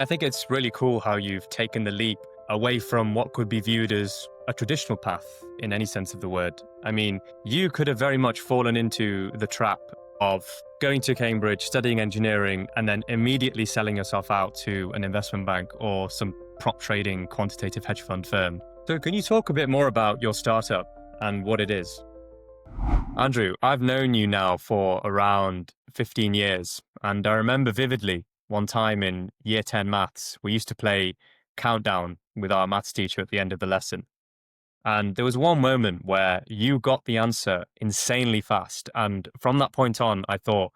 I think it's really cool how you've taken the leap away from what could be viewed as a traditional path in any sense of the word. I mean, you could have very much fallen into the trap of going to Cambridge, studying engineering, and then immediately selling yourself out to an investment bank or some prop trading quantitative hedge fund firm. So, can you talk a bit more about your startup and what it is? Andrew, I've known you now for around 15 years, and I remember vividly one time in year 10 maths, we used to play Countdown with our maths teacher at the end of the lesson. And there was one moment where you got the answer insanely fast. And from that point on, I thought,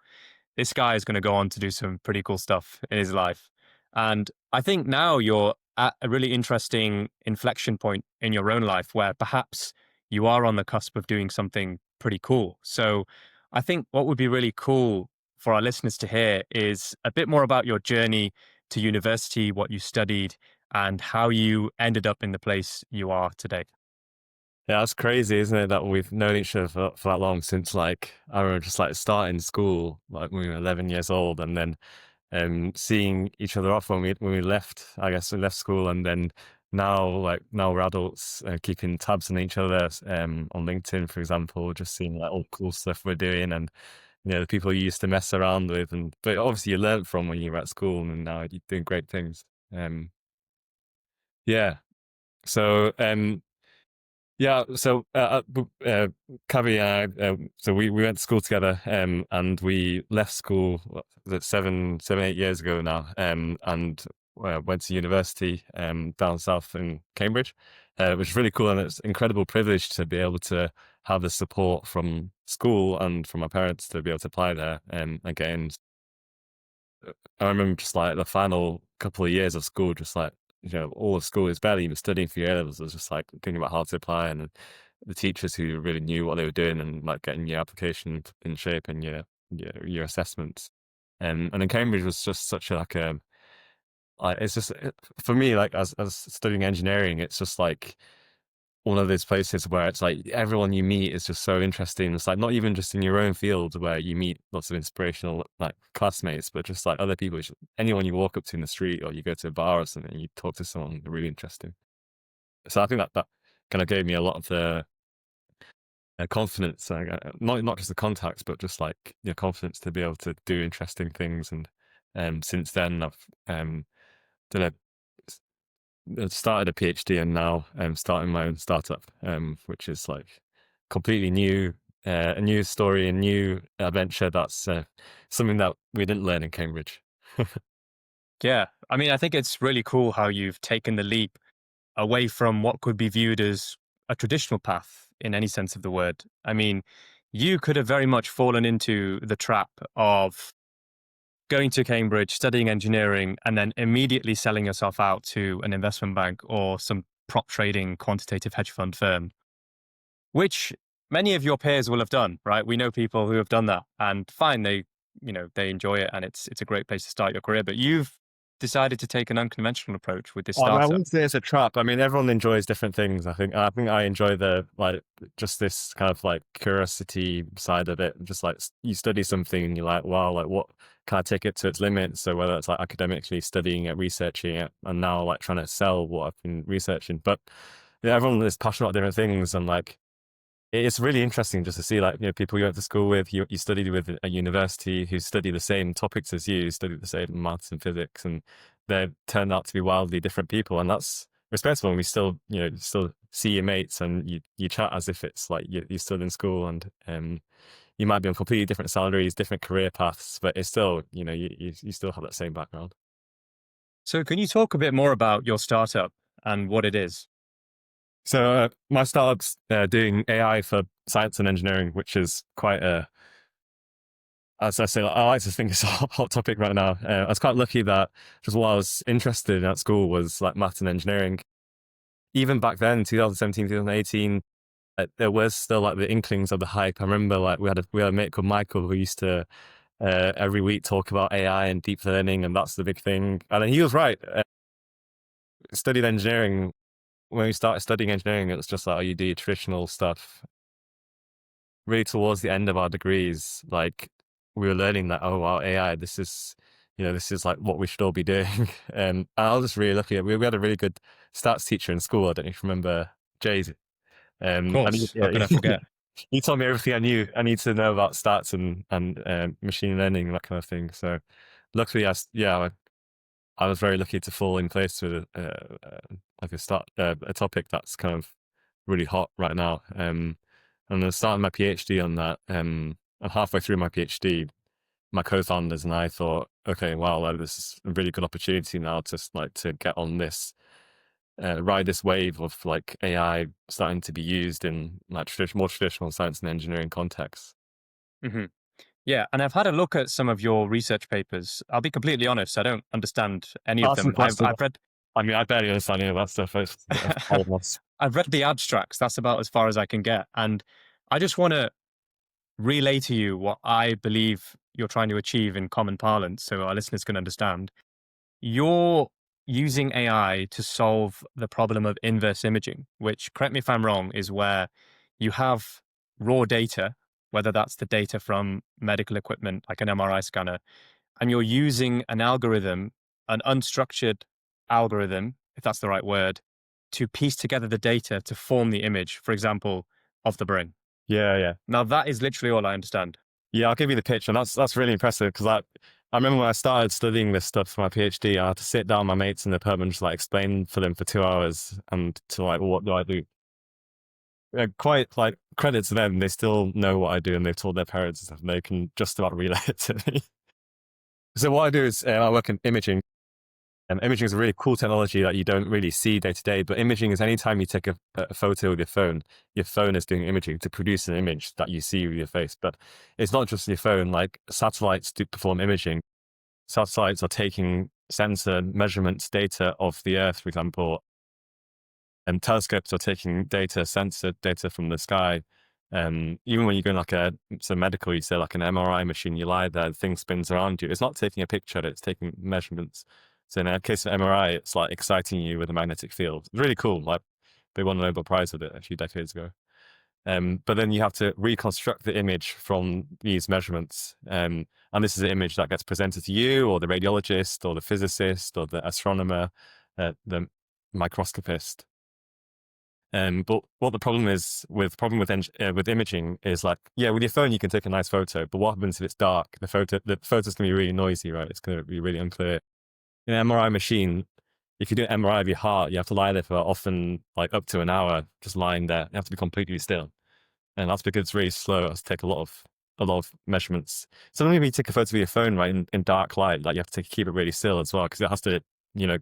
this guy is going to go on to do some pretty cool stuff in his life. And I think now you're at a really interesting inflection point in your own life where perhaps you are on the cusp of doing something pretty cool. So I think what would be really cool for our listeners to hear is a bit more about your journey to university, what you studied, and how you ended up in the place you are today. Yeah, that's crazy, isn't it? That we've known each other for that long since I remember just starting school, like when we were 11 years old, and then seeing each other off when we left, I guess we left school, and then now we're adults, keeping tabs on each other, on LinkedIn, for example, just seeing like all the cool stuff we're doing, and the people you used to mess around with, and but obviously you learned from when you were at school, and now you're doing great things. Um, yeah. So yeah, so Kavi and I, so we went to school together, and we left school what was it, 8 years ago now, and went to university down south in Cambridge, which is really cool, and it's an incredible privilege to be able to have the support from school and from my parents to be able to apply there. Again, I remember just like the final couple of years of school, just like, all of school is barely even studying for your A-levels. It was just like thinking about how to apply, and the teachers who really knew what they were doing, and like getting your application in shape, and your assessments. And in Cambridge was just such a, it's just for me, like as studying engineering, it's just like one of those places where it's like everyone you meet is just so interesting. It's like not even just in your own field where you meet lots of inspirational like classmates, but just like other people, just anyone you walk up to in the street, or you go to a bar or something, and you talk to someone really interesting. So I think that kind of gave me a lot of the confidence, not just the contacts, but just like confidence to be able to do interesting things. And since then, I've done started a PhD, and now I'm starting my own startup, which is like completely new, a new story, a new adventure. That's something that we didn't learn in Cambridge. Yeah. I mean, I think it's really cool how you've taken the leap away from what could be viewed as a traditional path in any sense of the word. I mean, you could have very much fallen into the trap of going to Cambridge, studying engineering, and then immediately selling yourself out to an investment bank or some prop trading quantitative hedge fund firm, which many of your peers will have done, right? We know people who have done that, and fine, they enjoy it, and it's a great place to start your career. But you've decided to take an unconventional approach with this I startup. wouldn't say it's a trap. I mean, everyone enjoys different things. I think I enjoy the like just this kind of like curiosity side of it. Just like you study something and you're like, wow, like what can I take it to its limits? So whether it's like academically studying it, researching it, and now like trying to sell what I've been researching. But yeah, everyone is passionate about different things, and like it's really interesting just to see like people you went to school with, you studied with at university, who study the same topics as you, study the same maths and physics, and they turned out to be wildly different people, and that's respectable. And we still you still see your mates, and you chat as if it's like you're still in school, and you might be on completely different salaries, different career paths, but it's still you still have that same background. So, can you talk a bit more about your startup and what it is? So my startup's doing AI for science and engineering, which is quite a, as I say, I like to think it's a hot topic right now. I was quite lucky that just what I was interested in at school was like maths and engineering. Even back then, 2017, 2018, there was still like the inklings of the hype. I remember like we had a mate called Michael who used to every week talk about AI and deep learning, and that's the big thing. And then he was right. Studied engineering. When we started studying engineering, it was just like, oh, you do your traditional stuff. Really towards the end of our degrees, like we were learning that, oh wow, AI, this is this is like what we should all be doing. And I was just really lucky. We had a really good stats teacher in school. I don't know if you remember Jay's. Of And course, how could I forget? he told me everything I knew. I need to know about stats and machine learning and that kind of thing. So luckily, I was very lucky to fall in place with like a topic that's kind of really hot right now. And I'm starting my PhD on that. And halfway through my PhD, my co-founders and I thought, okay, wow, like, this is a really good opportunity now to get on this, ride this wave of like AI starting to be used in like more traditional science and engineering contexts. Hmm. Yeah, and I've had a look at some of your research papers. I'll be completely honest, I don't understand any of That's them. impressive. I've read I mean, I barely understand any of that stuff. It's almost. I've read the abstracts. That's about as far as I can get. And I just want to relay to you what I believe you're trying to achieve in common parlance so our listeners can understand. You're using AI to solve the problem of inverse imaging, which, correct me if I'm wrong, is where you have raw data, whether that's the data from medical equipment like an MRI scanner, and you're using an algorithm, an unstructured algorithm, if that's the right word, to piece together the data to form the image, for example, of the brain. Yeah, yeah. Now, that is literally all I understand. Yeah, I'll give you the pitch, and that's really impressive because I remember when I started studying this stuff for my PhD, I had to sit down with my mates in the pub and just like explain for them for 2 hours and to like, well, what do I do? Yeah, quite like credit to them, they still know what I do and they've told their parents and stuff, and they can just about relay it to me. So what I do is I work in imaging. And imaging is a really cool technology that you don't really see day to day, but imaging is anytime you take a photo with your phone is doing imaging to produce an image that you see with your face. But it's not just your phone, like satellites do perform imaging. Satellites are taking sensor measurements data of the Earth, for example, and telescopes are taking sensor data from the sky. Even when you go in like medical, you say like an MRI machine, you lie there, the thing spins around you. It's not taking a picture, it's taking measurements. So in a case of MRI, it's like exciting you with a magnetic field. It's really cool. Like they won a Nobel Prize with it a few decades ago. But then you have to reconstruct the image from these measurements. And this is an image that gets presented to you or the radiologist or the physicist or the astronomer, the microscopist. But what the problem is with imaging is like, yeah, with your phone you can take a nice photo, but what happens if it's dark? The photo's gonna be really noisy, right? It's gonna be really unclear. In an MRI machine, if you do an MRI of your heart, you have to lie there for often like up to an hour, just lying there. You have to be completely still, and that's because it's really slow. It has to take a lot of measurements. So maybe you take a photo with your phone, right, in dark light, like you have to keep it really still as well, because it has to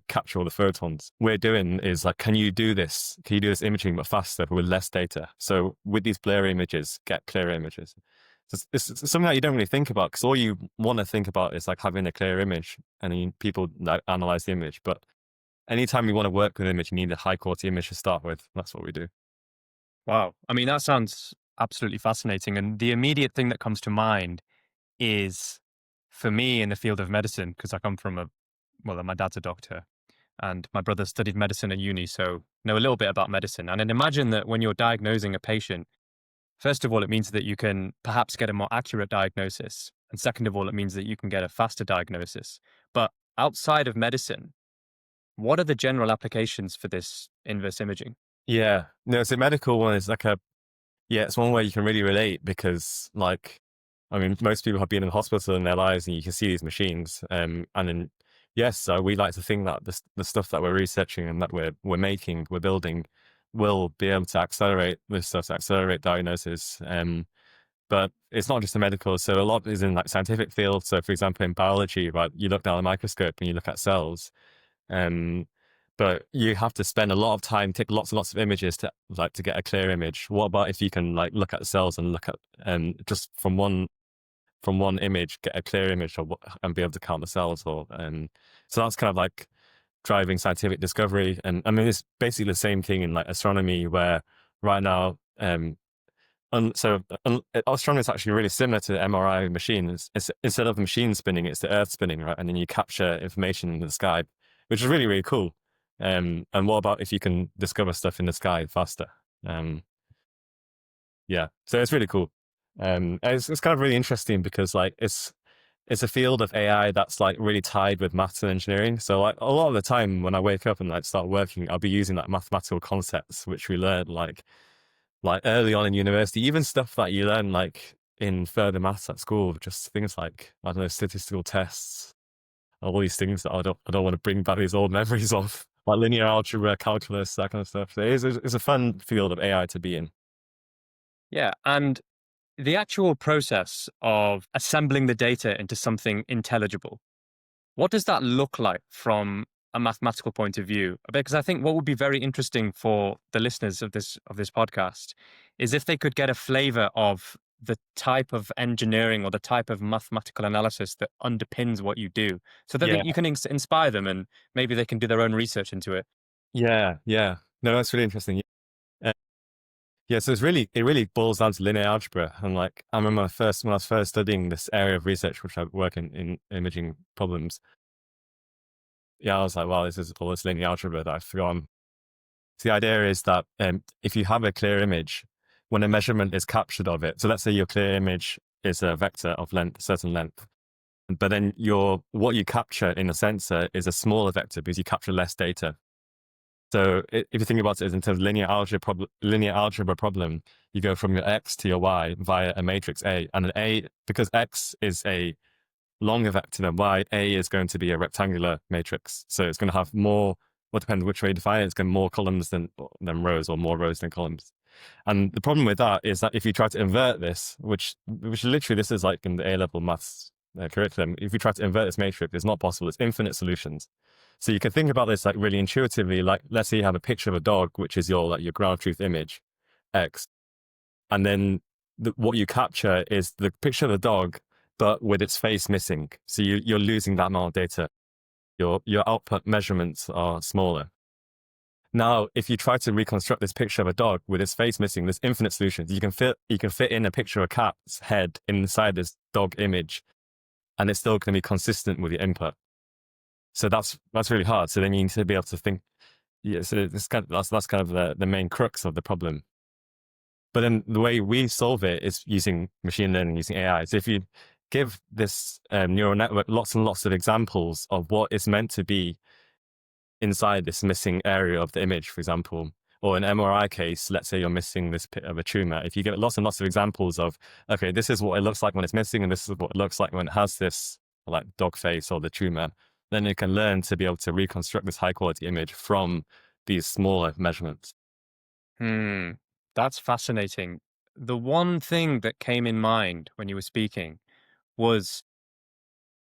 capture all the photons. We're doing is like, can you do this imaging but faster but with less data? So with these blurry images, get clearer images. So it's something that you don't really think about, because all you want to think about is like having a clear image, and then people like analyze the image. But anytime you want to work with an image, you need a high quality image to start with. That's what we do. Wow. I mean, that sounds absolutely fascinating. And the immediate thing that comes to mind is for me in the field of medicine, because I come from my dad's a doctor and my brother studied medicine at uni, so know a little bit about medicine. And I'd imagine that when you're diagnosing a patient, first of all, it means that you can perhaps get a more accurate diagnosis. And second of all, it means that you can get a faster diagnosis. But outside of medicine, what are the general applications for this inverse imaging? Yeah, no, so medical one is like it's one where you can really relate, because like, I mean, most people have been in hospital in their lives and you can see these machines. And then, yes, so we like to think that the stuff that we're researching and that we're making, we're building, will be able to accelerate this stuff, to accelerate diagnosis. But it's not just the medical. So a lot is in like scientific fields. So for example, in biology, right, you look down a microscope and you look at cells. Um, but you have to spend a lot of time, take lots and lots of images to get a clear image. What about if you can like look at the cells and look at just from one image get a clear image and be able to count the cells? Or so that's kind of like driving scientific discovery. And I mean, it's basically the same thing in like astronomy, where right now astronomy is actually really similar to the MRI machine. It's instead of the machine spinning, it's the Earth spinning, right? And then you capture information in the sky, which is really, really cool. And what about if you can discover stuff in the sky faster? Yeah, so it's really cool. It's kind of really interesting because like it's a field of AI that's like really tied with maths and engineering. So like a lot of the time when I wake up and like start working, I'll be using like mathematical concepts which we learned like early on in university, even stuff that you learn like in further maths at school, just things like, I don't know, statistical tests, all these things that I don't want to bring back these old memories of, like linear algebra, calculus, that kind of stuff. So it's a fun field of AI to be in. Yeah. And the actual process of assembling the data into something intelligible, what does that look like from a mathematical point of view? Because I think what would be very interesting for the listeners of this podcast is if they could get a flavor of the type of engineering or the type of mathematical analysis that underpins what you do, so that Yeah, you can inspire them and maybe they can do their own research into it. yeah, yeah. No, that's really interesting. Yeah, so it really boils down to linear algebra. And like, I remember when I was first studying this area of research, which I work in imaging problems. Yeah, I was like, wow, this is all this linear algebra that I've forgotten. So the idea is that if you have a clear image, when a measurement is captured of it, so let's say your clear image is a vector of length, certain length, but then what you capture in a sensor is a smaller vector because you capture less data. So if you think about it as in terms of linear algebra problem, you go from your x to your y via a matrix A, and an A, because x is a longer vector than y, A is going to be a rectangular matrix. So it's going to have more, well, depends which way you define it, it's going to have more columns than rows, or more rows than columns. And the problem with that is that if you try to invert this, which literally this is like in the A-level maths curriculum, if you try to invert this matrix, it's not possible. It's infinite solutions. So you can think about this like really intuitively, like let's say you have a picture of a dog, which is your ground truth image, X, and then what you capture is the picture of the dog, but with its face missing. So you're losing that amount of data. Your output measurements are smaller. Now, if you try to reconstruct this picture of a dog with its face missing, there's infinite solutions. You can fit in a picture of a cat's head inside this dog image, and it's still going to be consistent with your input. So that's really hard. So then you need to be able to think. Yeah, so that's kind of the main crux of the problem. But then the way we solve it is using machine learning, using AI. So if you give this neural network lots and lots of examples of what is meant to be inside this missing area of the image, for example, or an MRI case, let's say you're missing this bit of a tumor. If you get lots and lots of examples of, okay, this is what it looks like when it's missing, and this is what it looks like when it has this like dog face or the tumor, then you can learn to be able to reconstruct this high quality image from these smaller measurements. Hmm, that's fascinating. The one thing that came in mind when you were speaking was,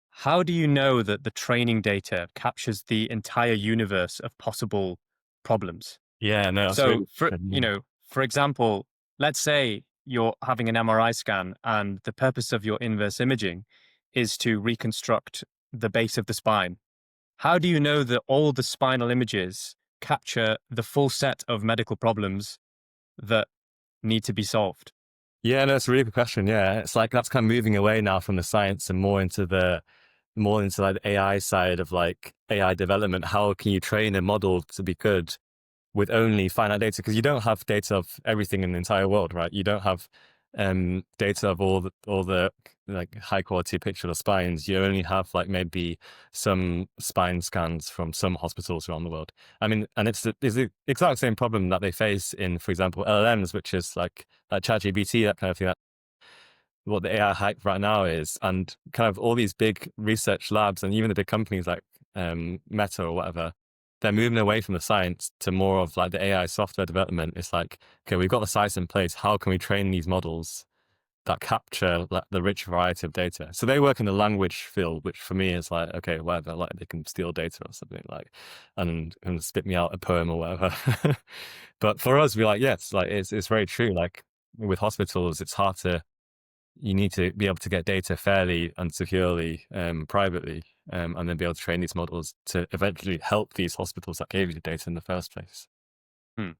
how do you know that the training data captures the entire universe of possible problems? Yeah, no, that's So, really good. for example, let's say you're having an MRI scan and the purpose of your inverse imaging is to reconstruct the base of the spine. How do you know that all the spinal images capture the full set of medical problems that need to be solved? Yeah, no, it's a really good question. Yeah, it's like that's kind of moving away now from the science and more into like the AI side of like AI development. How can you train a model to be good with only finite data? Because you don't have data of everything in the entire world, right? You don't have data of all the like high quality picture of spines. You only have like maybe some spine scans from some hospitals around the world. I mean, and it's the exact same problem that they face in, for example, LLMs, which is like ChatGPT, that kind of thing. What the AI hype right now is, and kind of all these big research labs and even the big companies like Meta or whatever, they're moving away from the science to more of like the AI software development. It's like, okay, we've got the science in place. How can we train these models that capture like the rich variety of data? So they work in the language field, which for me is like, okay, whatever, like they can steal data or something like, and spit me out a poem or whatever. But for us, we're like, yes, like it's very true. Like with hospitals, it's hard to, you need to be able to get data fairly and securely, privately, and then be able to train these models to eventually help these hospitals that gave you the data in the first place. Hmm.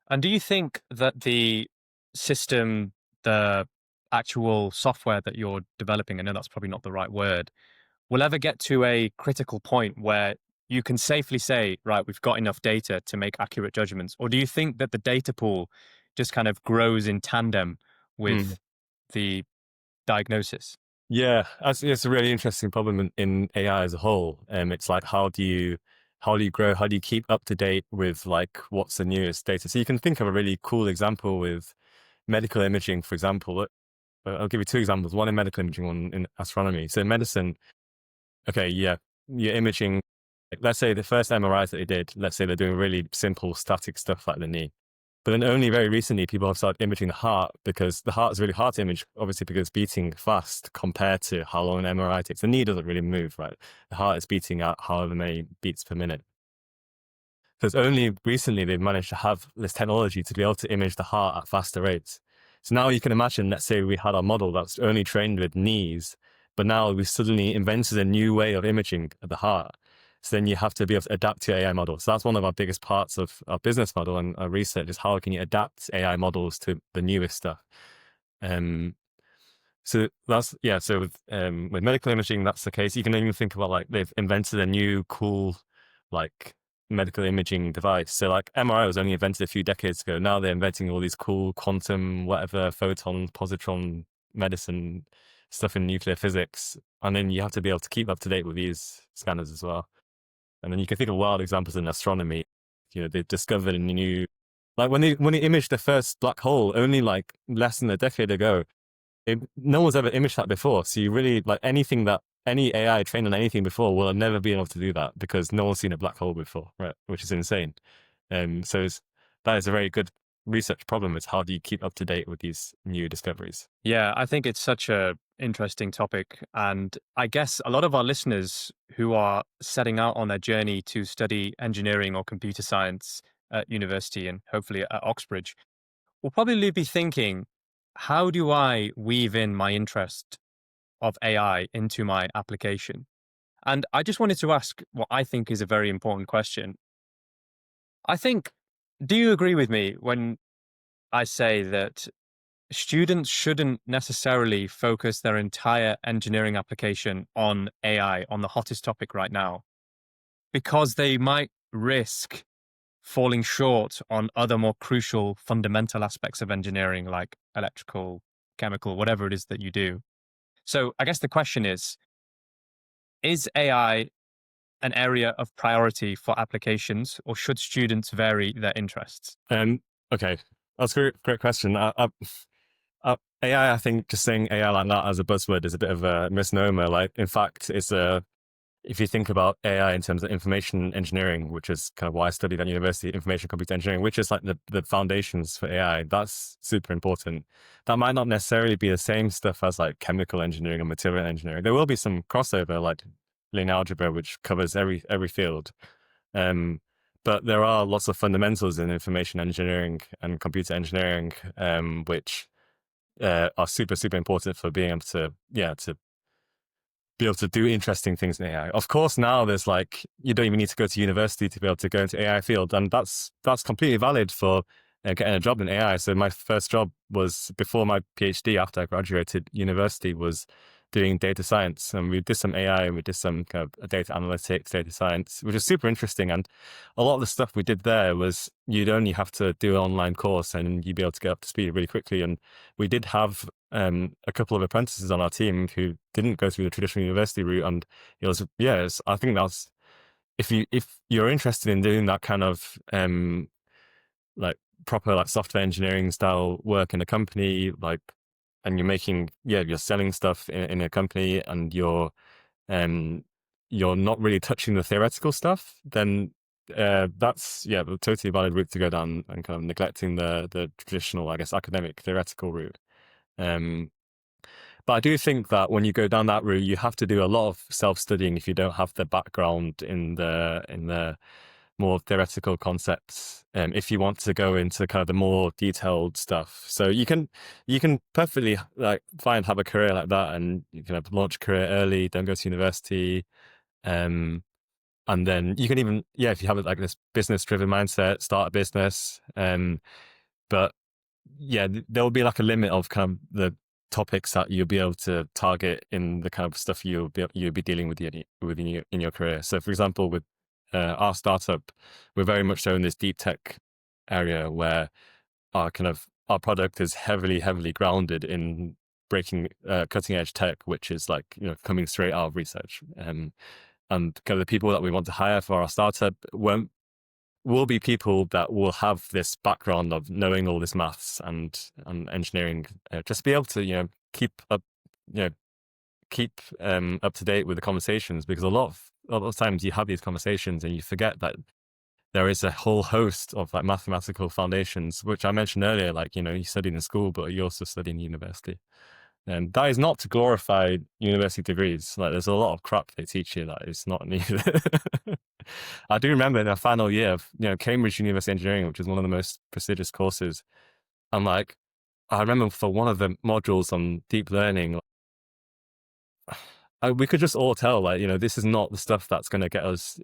And do you think that the system, the actual software that you're developing, I know that's probably not the right word, will ever get to a critical point where you can safely say, right, we've got enough data to make accurate judgments? Or do you think that the data pool just kind of grows in tandem Mm. with the diagnosis? Yeah, it's a really interesting problem in AI as a whole. It's like how do you grow? How do you keep up to date with like what's the newest data? So you can think of a really cool example with medical imaging, for example. I'll give you two examples. One in medical imaging, one in astronomy. So in medicine, okay, yeah, you're imaging. Let's say the first MRIs that they did. Let's say they're doing really simple static stuff like the knee. But then only very recently people have started imaging the heart because the heart is really hard to image, obviously because it's beating fast compared to how long an MRI takes. The knee doesn't really move, right? The heart is beating at however many beats per minute. So it's only recently they've managed to have this technology to be able to image the heart at faster rates. So now you can imagine, let's say we had our model that's only trained with knees, but now we suddenly invented a new way of imaging the heart. So then you have to be able to adapt your AI model. So that's one of our biggest parts of our business model and our research is how can you adapt AI models to the newest stuff. Um, so that's yeah. So with medical imaging, that's the case. You can even think about like they've invented a new cool like medical imaging device. So like MRI was only invented a few decades ago. Now they're inventing all these cool quantum, whatever, photon, positron medicine stuff in nuclear physics. And then you have to be able to keep up to date with these scanners as well. And then you can think of wild examples in astronomy. You know, they've discovered a new, like when they imaged the first black hole only like less than a decade ago, no one's ever imaged that before. So you really like anything that any AI trained on anything before will never be able to do that because no one's seen a black hole before, right? Which is insane. So that is a very good research problem. Is how do you keep up to date with these new discoveries? Yeah, I think it's such a interesting topic. And I guess a lot of our listeners who are setting out on their journey to study engineering or computer science at university and hopefully at Oxbridge will probably be thinking, how do I weave in my interest of AI into my application? And I just wanted to ask what I think is a very important question. I think, do you agree with me when I say that students shouldn't necessarily focus their entire engineering application on AI, on the hottest topic right now, because they might risk falling short on other more crucial fundamental aspects of engineering, like electrical, chemical, whatever it is that you do. So I guess the question is AI an area of priority for applications, or should students vary their interests? Okay, that's a great question. AI, I think just saying AI like that as a buzzword is a bit of a misnomer. Like, in fact, if you think about AI in terms of information engineering, which is kind of why I studied at university, information computer engineering, which is like the foundations for AI, that's super important. That might not necessarily be the same stuff as like chemical engineering or material engineering. There will be some crossover, like linear algebra, which covers every field. Um, but there are lots of fundamentals in information engineering and computer engineering, which are super important for being able to to be able to do interesting things in AI. Of course, now there's like you don't even need to go to university to be able to go into AI field, and that's completely valid for getting a job in AI. So my first job was before my PhD. After I graduated university, was doing data science, and we did some AI and we did some kind of data analytics, data science, which is super interesting. And a lot of the stuff we did there was you'd only have to do an online course and you'd be able to get up to speed really quickly. And we did have a couple of apprentices on our team who didn't go through the traditional university route, and it was I think that's if you're interested in doing that kind of like proper like software engineering style work in a company, like and you're making you're selling stuff in a company and um you're not really touching the theoretical stuff, then that's a totally valid route to go down and kind of neglecting the traditional, I guess, academic theoretical route. Um, but I do think that when you go down that route, you have to do a lot of self-studying if you don't have the background in the more theoretical concepts. If you want to go into kind of the more detailed stuff, so you can perfectly like have a career like that, and you can have launch a career early, don't go to university, um, and then you can even if you have like this business-driven mindset, start a business. But there will be like a limit of kind of the topics that you'll be able to target in the kind of stuff you'll be dealing with in your career. So, for example, with our startup, we're very much so in this deep tech area where our product is heavily grounded in breaking, cutting edge tech, which is like, coming straight out of research. And kind of the people that we want to hire for our startup will be people that will have this background of knowing all this maths and engineering, just be able to, keep up, you know, keep up to date with the conversations, because a lot of times you have these conversations and you forget that there is a whole host of like mathematical foundations, which I mentioned earlier, like, you studied in school, but you also study in university. And that is not to glorify university degrees. Like, there's a lot of crap they teach you that is not needed. I do remember in our final year of, Cambridge University Engineering, which is one of the most prestigious courses. And like, I remember for one of the modules on deep learning, we could just all tell, like, this is not the stuff that's going to get us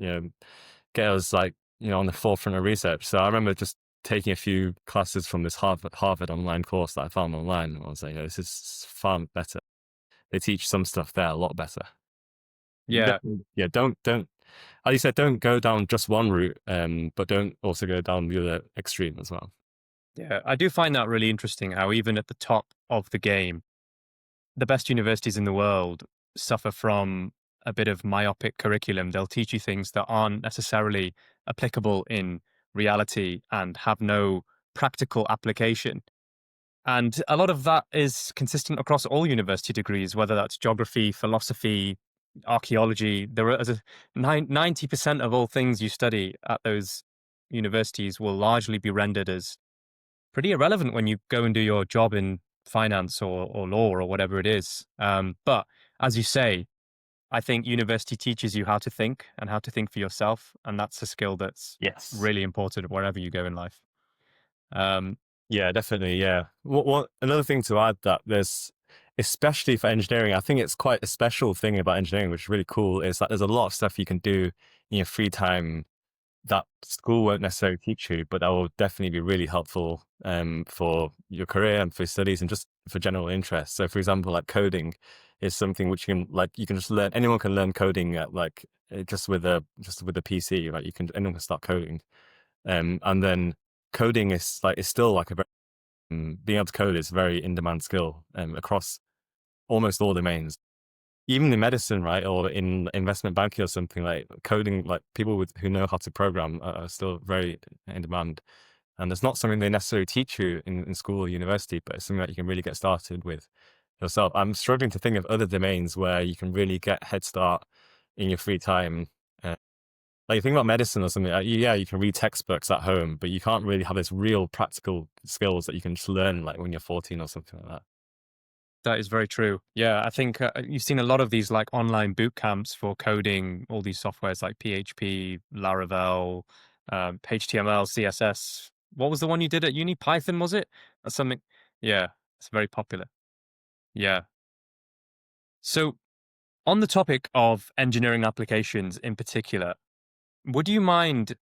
like, on the forefront of research. So I remember just taking a few classes from this Harvard online course that I found online. And I was like, this is far better. They teach some stuff there a lot better. Yeah. Yeah. Don't, as you said, don't go down just one route, but don't also go down the other extreme as well. Yeah. I do find that really interesting how even at the top of the game, the best universities in the world suffer from a bit of myopic curriculum. They'll teach you things that aren't necessarily applicable in reality and have no practical application. And a lot of that is consistent across all university degrees, whether that's geography, philosophy, archaeology. There are 90% of all things you study at those universities will largely be rendered as pretty irrelevant when you go and do your job in finance or law or whatever it is. But as you say, I think university teaches you how to think and how to think for yourself. And that's a skill that's Yes. really important wherever you go in life. Yeah, definitely. Yeah. What another thing to add, that there's, especially for engineering, I think it's quite a special thing about engineering, which is really cool, is that there's a lot of stuff you can do in your free time that school won't necessarily teach you, but that will definitely be really helpful for your career and for studies and just for general interest. So, for example, like coding is something which you can just learn. Anyone can learn coding at like just with a PC, right? Anyone can start coding, and then coding is still like a very, being able to code is a very in demand skill across almost all domains. Even in medicine, right, or in investment banking or something, like coding, like people who know how to program are still very in demand. And it's not something they necessarily teach you in school or university, but it's something that you can really get started with yourself. I'm struggling to think of other domains where you can really get a head start in your free time. Like, you think about medicine or something, yeah, you can read textbooks at home, but you can't really have this real practical skills that you can just learn like when you're 14 or something like that. That is very true. Yeah, I think you've seen a lot of these like online boot camps for coding, all these softwares like PHP, Laravel, HTML, CSS. What was the one you did at uni? Python, was it? Or something? Yeah, it's very popular. Yeah. So, on the topic of engineering applications in particular, would you mind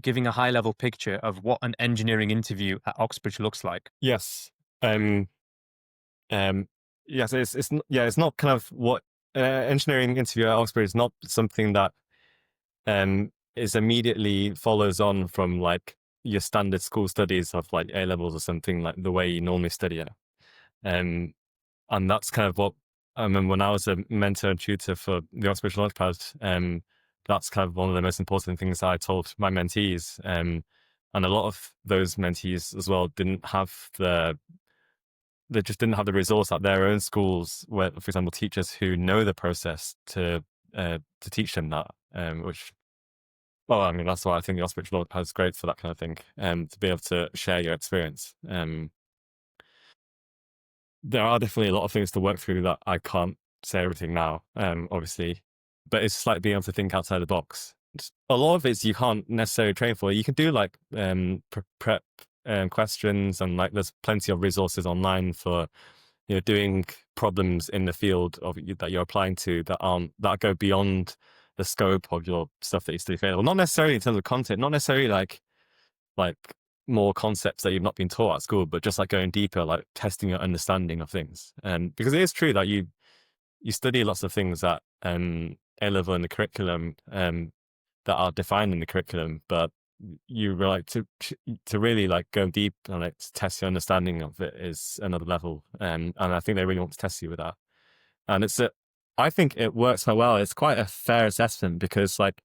giving a high level picture of what an engineering interview at Oxbridge looks like? Yes. Um, Um, yes, it's not kind of what engineering interview at Oxford is not something that is immediately follows on from like your standard school studies of like A levels or something, like the way you normally study it. Um, and that's kind of what I remember when I was a mentor and tutor for the Oxford Launchpad. That's kind of one of the most important things I told my mentees. And a lot of those mentees as well they just didn't have the resource at their own schools where, for example, teachers who know the process to teach them that, which, well, I mean, that's why I think the Oxbridge Law is great for that kind of thing, to be able to share your experience. There are definitely a lot of things to work through that I can't say everything now, obviously, but it's just like being able to think outside the box. A lot of it you can't necessarily train for. You can do like prep questions, and like there's plenty of resources online for doing problems in the field that you're applying to that go beyond the scope of your stuff that you study available. Not necessarily in terms of content, not necessarily like more concepts that you've not been taught at school, but just like going deeper, like testing your understanding of things. Because it is true that you study lots of things at A level in the curriculum that are defined in the curriculum, but you were like to really like go deep and like test your understanding of it is another level. And I think they really want to test you with that. And I think it works quite well. It's quite a fair assessment because like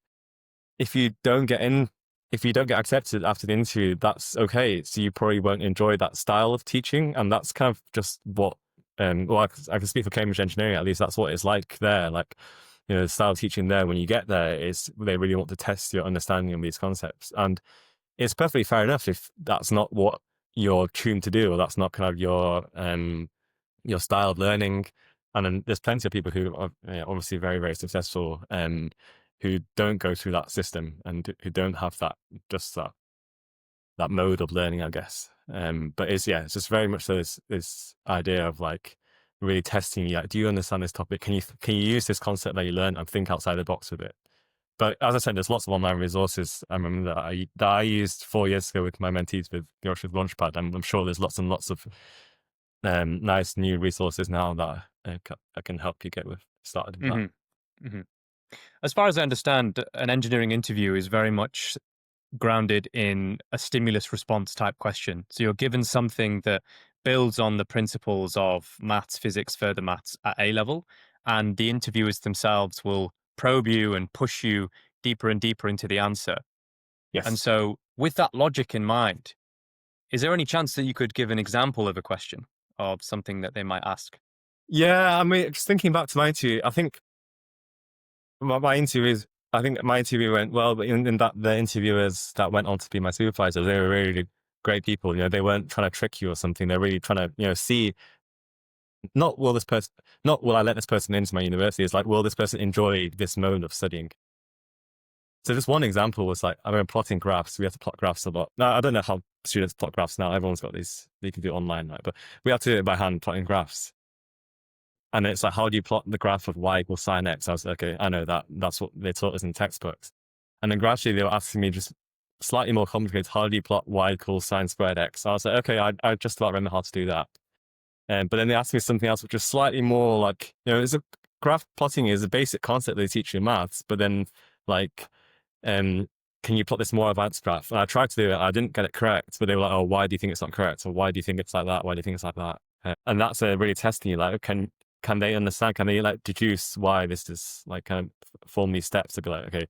if you don't get in, if you don't get accepted after the interview, that's okay. So you probably won't enjoy that style of teaching. And that's kind of just what, well, I can speak for Cambridge Engineering, at least that's what it's like there. Like, you know, the style of teaching there when you get there is they really want to test your understanding of these concepts. And it's perfectly fair enough if that's not what you're tuned to do, or that's not kind of your style of learning. And then there's plenty of people who are obviously very, very successful, who don't go through that system and who don't have that, just that mode of learning, I guess. But it's just very much so this idea of like really testing you. Like, do you understand this topic? Can you use this concept that you learned and think outside the box with it? But as I said, there's lots of online resources. I remember that I used 4 years ago with my mentees with the Oxford Launchpad, and I'm sure there's lots and lots of nice new resources now that I can help you get started with that. Hmm. As far as I understand, an engineering interview is very much grounded in a stimulus response type question. So you're given something that builds on the principles of maths, physics, further maths at A level, and the interviewers themselves will probe you and push you deeper and deeper into the answer. And Yes. so, with that logic in mind, is there any chance that you could give an example of a question of something that they might ask? Yeah, I mean, just thinking back to my interview, I think my interviews, I think my interview went well, but in that the interviewers that went on to be my supervisors, they were really great people. You know, they weren't trying to trick you or something. They're really trying to, see, not will I let this person into my university? It's like, will this person enjoy this mode of studying? So just one example was like, I remember plotting graphs. We had to plot graphs a lot. Now, I don't know how students plot graphs now. Everyone's got these, they can do it online, right? But we had to do it by hand, plotting graphs. And it's like, how do you plot the graph of y equals sine x? I was like, okay, I know that. That's what they taught us in textbooks. And then gradually they were asking me just slightly more complicated, how do you plot y equals sine squared x? I was like, okay, I just about remember how to do that. But then they asked me something else, which is slightly more like, graph plotting is a basic concept they teach you in maths, but then like, can you plot this more advanced graph? And I tried to do it. I didn't get it correct, but they were like, oh, why do you think it's not correct? Or why do you think it's like that? Why do you think it's like that? And that's really testing you. Like, can they understand? Can they like deduce why this is like kind of form these steps to be like, okay,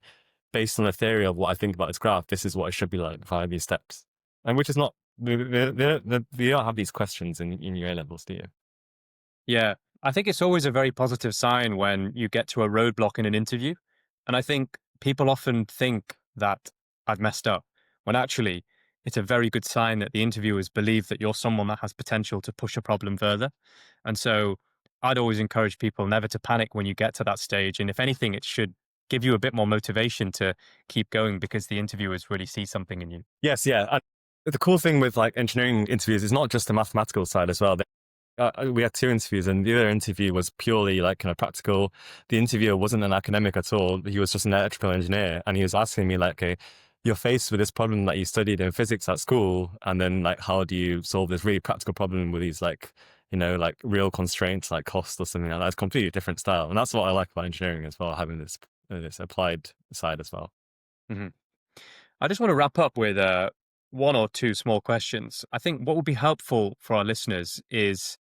based on the theory of what I think about this graph, this is what it should be like via these steps. And which is not, they don't have these questions in your A levels, do you? Yeah, I think it's always a very positive sign when you get to a roadblock in an interview. And I think people often think that I've messed up, when actually it's a very good sign that the interviewers believe that you're someone that has potential to push a problem further. And so I'd always encourage people never to panic when you get to that stage. And if anything, it should give you a bit more motivation to keep going because the interviewers really see something in you. Yes, yeah. And the cool thing with like engineering interviews is not just the mathematical side as well. We had 2 interviews, and the other interview was purely like kind of practical. The interviewer wasn't an academic at all. He was just an electrical engineer, and he was asking me like, okay, you're faced with this problem that you studied in physics at school, and then like, how do you solve this really practical problem with these like, like real constraints like cost or something like that? It's a completely different style, and that's what I like about engineering as well, having this applied side as well. Hmm. I just want to wrap up with one or two small questions. I think what would be helpful for our listeners is,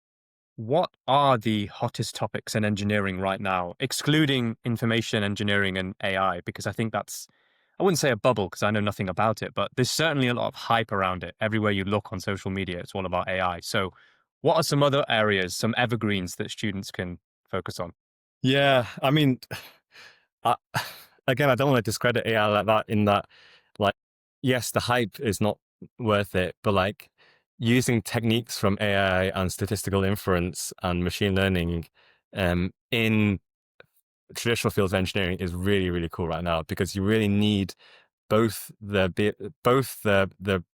what are the hottest topics in engineering right now, excluding information engineering and AI? Because I think that's, I wouldn't say a bubble because I know nothing about it, but there's certainly a lot of hype around it. Everywhere you look on social media, it's all about AI. So, what are some other areas, some evergreens that students can focus on? Yeah, I mean, I, again, I don't want to discredit AI like that. In that, like, yes, the hype is not worth it, but like using techniques from AI and statistical inference and machine learning, in traditional fields of engineering is really, really cool right now, because you really need both the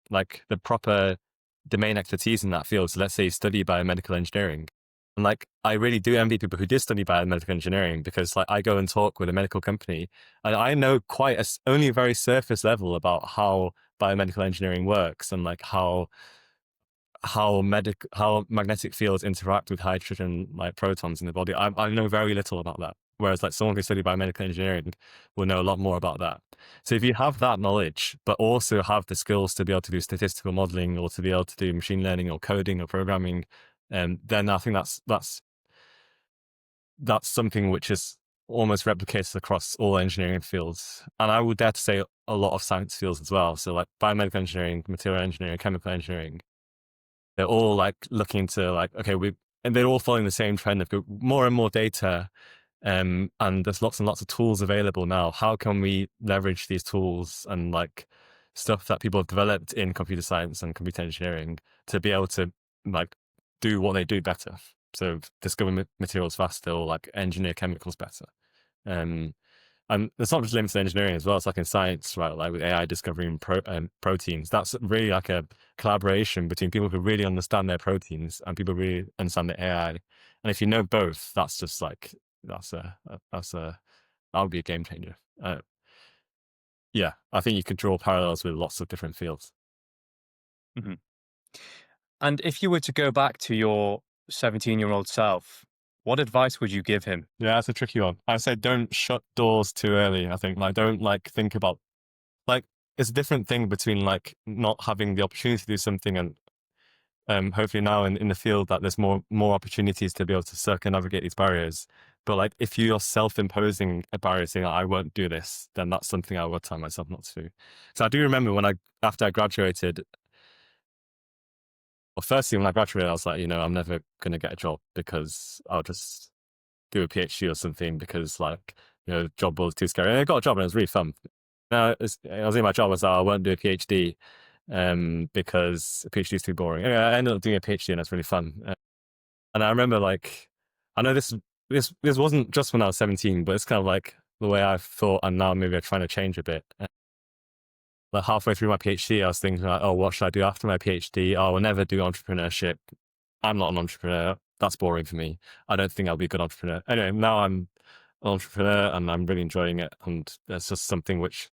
like the proper domain expertise in that field. So let's say you study biomedical engineering. And like, I really do envy people who did study biomedical engineering, because like I go and talk with a medical company and I know only a very surface level about how biomedical engineering works, and like how magnetic fields interact with hydrogen like protons in the body. I know very little about that. Whereas like someone who studied biomedical engineering will know a lot more about that. So if you have that knowledge, but also have the skills to be able to do statistical modeling or to be able to do machine learning or coding or programming, then I think that's something which is almost replicated across all engineering fields. And I would dare to say a lot of science fields as well. So like biomedical engineering, material engineering, chemical engineering, they're all like looking to like, okay, and they're all following the same trend of more and more data. And there's lots and lots of tools available now. How can we leverage these tools and like stuff that people have developed in computer science and computer engineering to be able to like do what they do better? So discover materials faster or like engineer chemicals better. And it's not just limited to engineering as well. It's like in science, right? Like with AI discovering proteins. That's really like a collaboration between people who really understand their proteins and people who really understand the AI. And if you know both, that's just like that would be a game changer. Yeah, I think you could draw parallels with lots of different fields. Mhm. And if you were to go back to your 17-year-old self, what advice would you give him? Yeah, that's a tricky one. I say don't shut doors too early. I think like don't like think about like it's a different thing between like not having the opportunity to do something and hopefully now in the field that there's more opportunities to be able to circumnavigate these barriers. But like if you're self-imposing a barrier saying I won't do this, then that's something I would tell myself not to do. So I do remember after I graduated, well, firstly when I graduated, I was like, I'm never going to get a job because I'll just do a PhD or something because like, job was too scary. And I got a job and it was really fun. Now I was in my job, I was like, I won't do a PhD because a PhD is too boring. Anyway, I ended up doing a PhD and it's really fun. And I remember like, I know this wasn't just when I was 17, but it's kind of like the way I've thought and now maybe I'm trying to change a bit. Like halfway through my PhD, I was thinking like, oh, what should I do after my PhD? Oh, I'll never do entrepreneurship. I'm not an entrepreneur. That's boring for me. I don't think I'll be a good entrepreneur. Anyway, now I'm an entrepreneur and I'm really enjoying it. And it's just something which,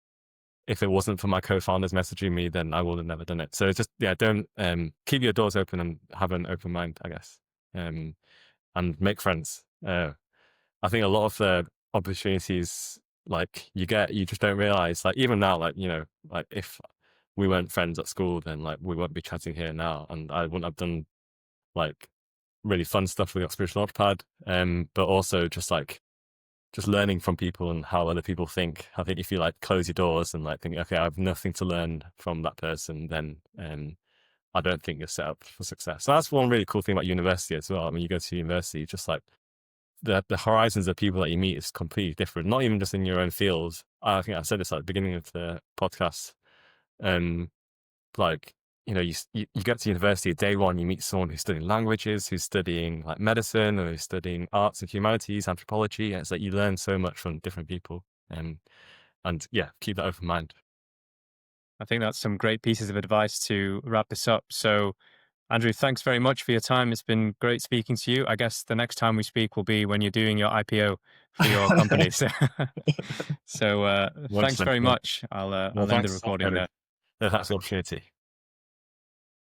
if it wasn't for my co-founders messaging me, then I would have never done it. So it's just, yeah, don't keep your doors open and have an open mind, I guess, and make friends. I think a lot of the opportunities like you just don't realize. Like even now, like like if we weren't friends at school, then like we won't be chatting here now, and I wouldn't have done like really fun stuff with the Spiritual Launchpad. But also just learning from people and how other people think. I think if you like close your doors and like think, okay, I have nothing to learn from that person, then I don't think you're set up for success. So that's one really cool thing about university as well. I mean, you go to university, just like the horizons of people that you meet is completely different. Not even just in your own field. I think I said this at the beginning of the podcast. Like you get to university day one, you meet someone who's studying languages, who's studying like medicine, or who's studying arts and humanities, anthropology. And it's like you learn so much from different people. And yeah, keep that open mind. I think that's some great pieces of advice to wrap this up. So, Andrew, thanks very much for your time. It's been great speaking to you. I guess the next time we speak will be when you're doing your IPO for your company. So, thanks 100%. very much. I'll Well, end the thanks. recording there. That's the opportunity.